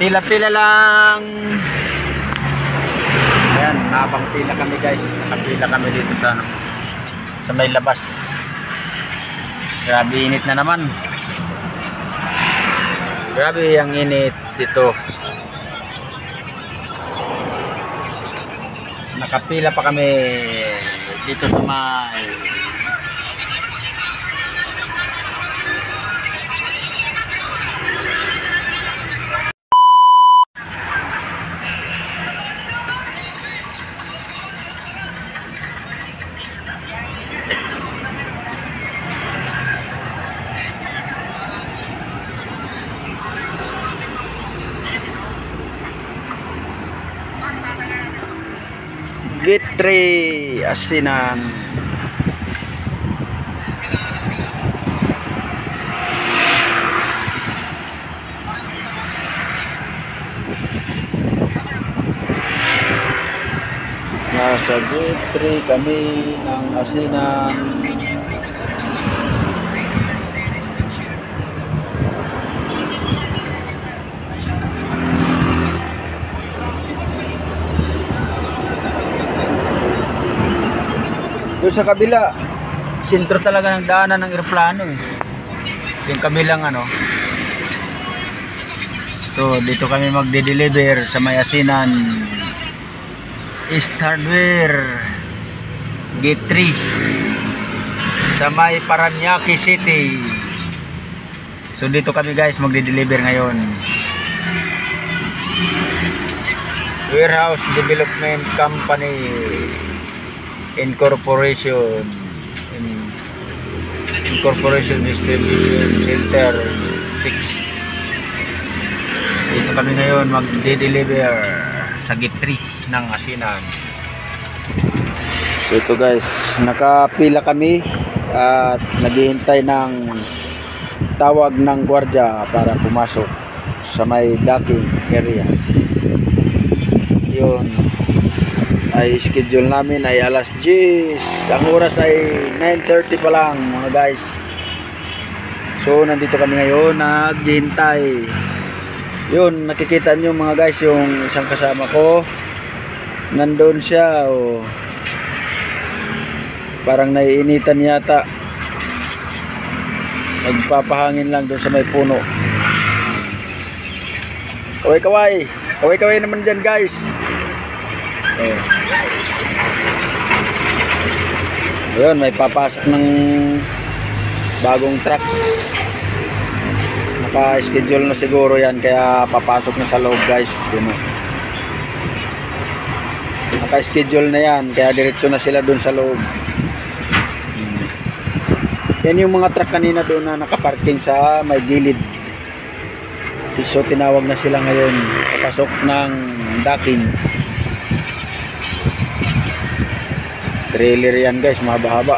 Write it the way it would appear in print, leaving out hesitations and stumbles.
Pila-pila lang. Ayan, habang pila kami guys. Nakapila kami dito sa may labas. Grabe init na naman. Grabe ang init dito. Nakapila pa kami dito sa may G3 asinan. Nasa G3 kami ng asinan. Doon sa kabila, sentro talaga ng daanan ng eroplano eh. Yung kabilang ano. To, dito kami magde-deliver sa may asinan. East Hardware Gate 3 sa may Paranaque City. So dito kami guys magde-deliver ngayon. Warehouse Development Company Incorporation Distribution Center 6. Dito kami ngayon magde-deliver sa Gate 3 ng asinan. So ito guys, nakapila kami at naghihintay ng tawag ng gwardiya para pumasok sa may docking area. Yun ay schedule namin ay alas 10. Ang oras ay 9:30 pa lang mga guys. So nandito kami ngayon naghihintay. Yun, nakikita nyo mga guys yung isang kasama ko. Nandun siya oh. Parang naiinitan yata. Nagpapahangin lang doon sa may puno. Kaway-kaway. Kaway-kaway naman dyan guys. Oh. Ayun, may papasok ng bagong truck. Naka-schedule na siguro yan, kaya papasok na sa loob guys. Yun, naka-schedule na yan, kaya diretso na sila dun sa loob. Yan yung mga truck kanina doon na nakaparking sa may gilid. So tinawag na sila ngayon papasok ng docking. Trailer yan guys, mahaba-haba.